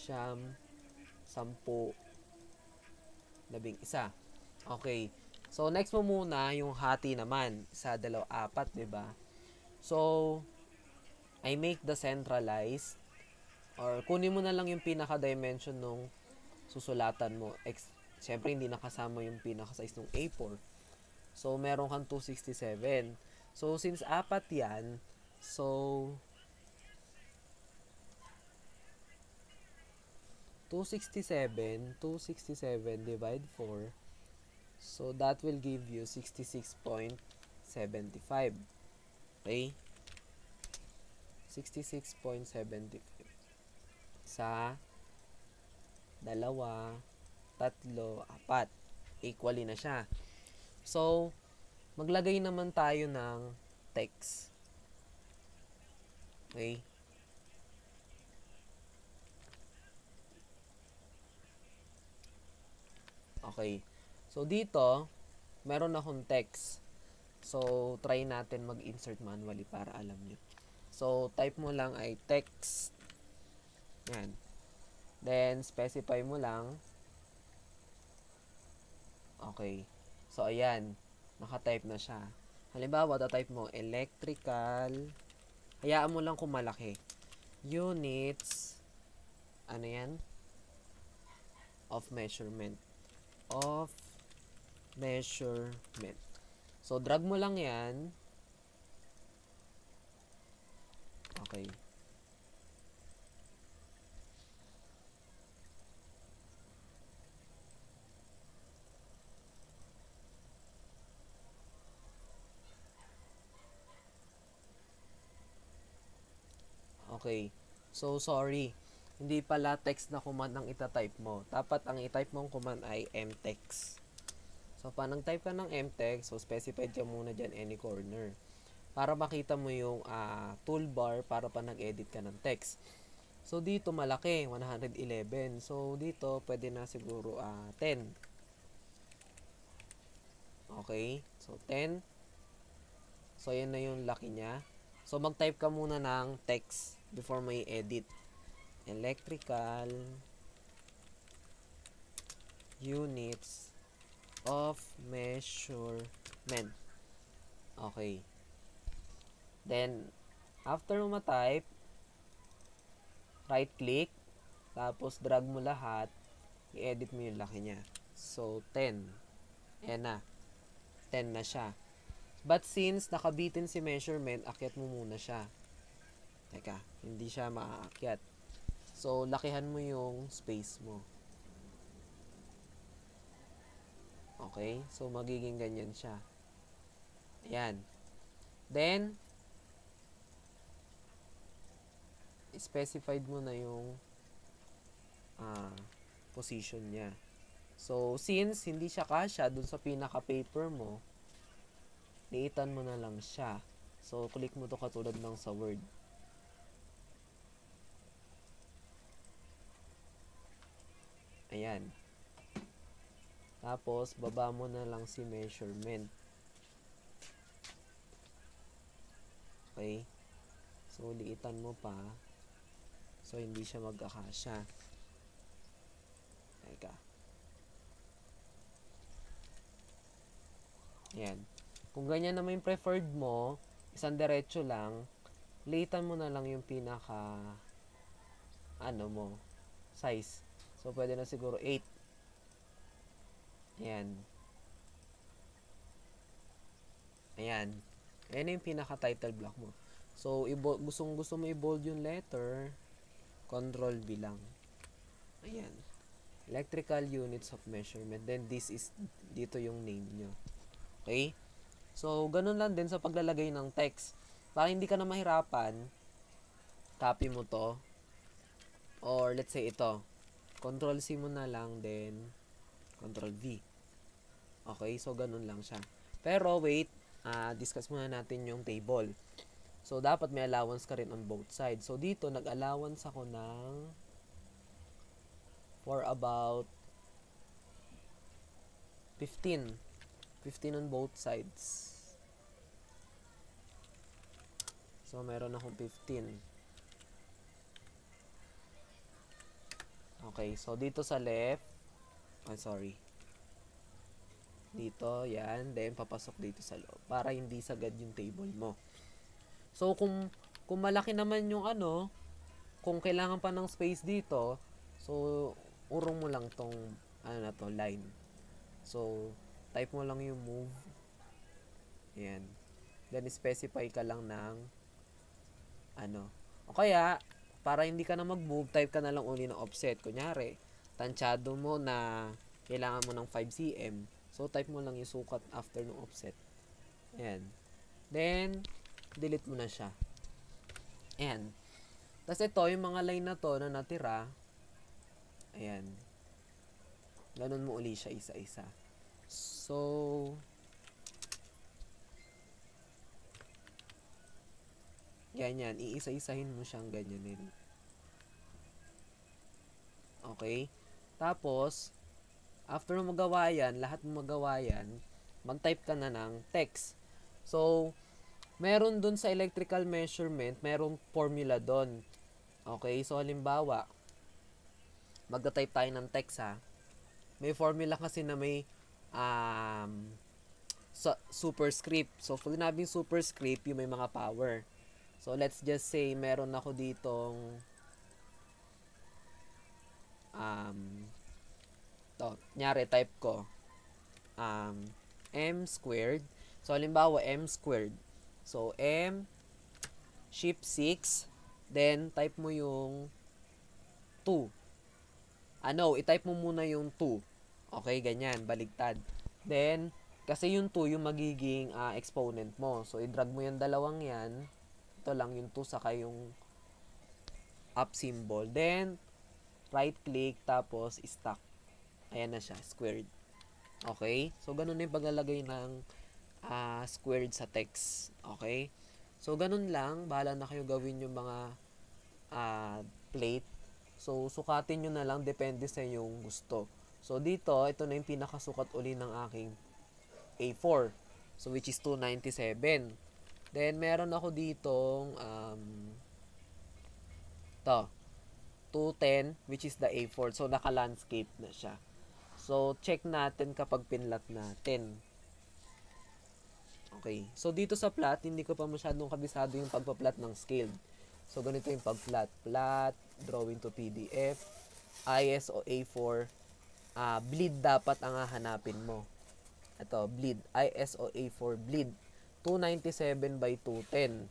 siyam, 10, 11. Okay. So, next mo muna yung hati naman sa 2, 4, diba? So, I make the centralized or kunin mo na lang yung pinaka-dimension nung susulatan mo. Siyempre, hindi nakasama yung pinaka-size ng A4. So, meron kang 267. So, since 4 yan, so, 267 divide 4. So, that will give you 66.75. Okay? 66.75 sa 2, 3, 4. Equally na siya. So, maglagay naman tayo ng text. Okay? Okay. So, dito, meron akong text. So, try natin mag-insert manually para alam nyo. So, type mo lang ay text. Yan. Then, specify mo lang. Okay. So, ayan. Naka-type na siya. Halimbawa, type mo electrical. Hayaan mo lang kung malaki. Units. Ano yan? Of measurement. Of measurement. So, drag mo lang yan. Okay. Okay. So, sorry. Hindi pala text na command ang itatype mo. Dapat ang itype mong command ay mtext. So, pag nag-type ka ng mtext, so specified ka muna dyan any corner. Para makita mo yung toolbar para pa nag-edit ka ng text. So, dito malaki, 111. So, dito pwede na siguro 10. Okay? So, 10. So, yan na yung laki niya. So, mag-type ka muna ng text before mo i-edit. Electrical units of measurement. Okay. Then, after mo ma-type, right-click, tapos drag mo lahat, i-edit mo yung laki niya. So, 10. Ayan na. 10 na siya. But since nakabitin si measurement, akyat mo muna siya. Teka, hindi siya maaakyat. So, lakihan mo yung space mo. Okay? So, magiging ganyan siya. Ayan. Then, specified mo na yung position niya. So, since hindi siya kasya dun sa pinaka-paper mo, liitan mo na lang siya. So, click mo to katulad ng sa Word. Ayan. Tapos, baba mo na lang si measurement. Okay? So, liitan mo pa. So, hindi siya magkakasya. Teka. Ayan. Kung ganyan naman yung preferred mo, isang diretso lang, liitan mo na lang yung pinaka size. So, pwede na siguro 8. Ayan. Ayan. Ayan yung pinaka-title block mo. So, gusto mo i-bold yung letter, Control V lang. Ayan. Electrical units of measurement. Then, this is, dito yung name nyo. Okay? So, ganun lang din sa paglalagay ng text. Para hindi ka na mahirapan, copy mo to. Or, let's say ito. Control C mo na lang, then, Control V. Okay? So, ganun lang siya. Pero, wait. Discuss muna natin yung table. So, dapat may allowance ka rin on both sides. So, dito, nag-allowance ako ng for about 15. 15 on both sides. So, meron akong 15. Okay, so dito sa left, sorry. Dito, yan. Then, papasok dito sa loob. Para hindi sagad yung table mo. So, kung malaki naman yung kung kailangan pa ng space dito, so, urong mo lang tong, line. So, type mo lang yung move. Ayan. Then, specify ka lang ng, O kaya, para hindi ka na mag-move, type ka na lang uli ng offset. Kunyari, tansyado mo na kailangan mo ng 5 cm. So, type mo lang yung sukat after ng offset. Ayan. Then, delete mo na siya. Ayan. Tapos ito, yung mga line na to na natira, ayan. Ganun mo uli siya isa-isa. So, ganyan. Iisa-isahin mo siyang ganyanin. Okay? Tapos, after mo magawa yan, lahat mo magawa yan, mag-type ka na ng text. So, meron dun sa electrical measurement, merong formula dun. Okay? So, halimbawa, magta-type tayo ng text ha. May formula kasi na may superscript. So, pag nabing superscript, yung may mga power. So, let's just say, meron ako ditong nyari, type ko m squared. So, halimbawa, m squared. So, m shift 6, then type mo yung 2. I-type mo muna yung 2. Okay, ganyan, baligtad. Then, kasi yung 2 yung magiging exponent mo. So, i-drag mo yung dalawang yan. Ito lang yung 2 saka yung up symbol. Then, right click, tapos stack. Ayan na siya, squared. Okay? So, ganun na yung paglalagay ng squared sa text. Okay? So, ganun lang. Bahala na kayo gawin yung mga plate. So, sukatin nyo na lang. Depende sa yung gusto. So, dito, ito na yung pinakasukat uli ng aking A4. So, which is 297. Then, meron ako ditong to 210, which is the A4. So, naka-landscape na siya. So, check natin kapag pinlat natin. Okay. So, dito sa plot, hindi ko pa masyadong kabisado yung pagpa-plot ng scale. So, ganito yung pag-plot. Plot, drawing to PDF, ISO A4, bleed dapat ang hahanapin mo. Ito, bleed. ISO A4 bleed. 297 by 210.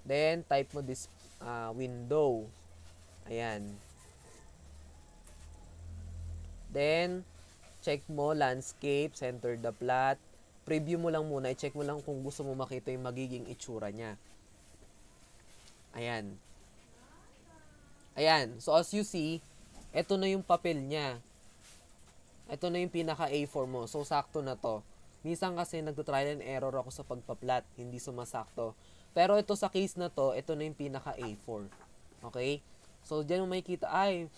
Then, type mo this window. Ayan. Then, check mo landscape, center the plot. Preview mo lang muna. I-check mo lang kung gusto mo makita yung magiging itsura niya. Ayan. Ayan. So, as you see, ito na yung papel niya. Ito na yung pinaka A4 mo. So, sakto na to. Minsan kasi nagto-trial and error ako sa pagpa-plot. Hindi sumasakto. Pero ito sa case na to, ito na yung pinaka A4. Okay? So, dyan mo makikita, ay,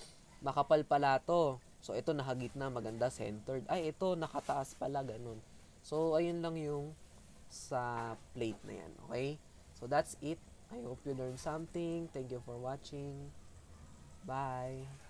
makapal pala to. So, ito nakagitna, maganda, centered. Ay, ito, nakataas pala, ganun. So, ayun lang yung sa plate na yan. Okay? So, that's it. I hope you learned something. Thank you for watching. Bye!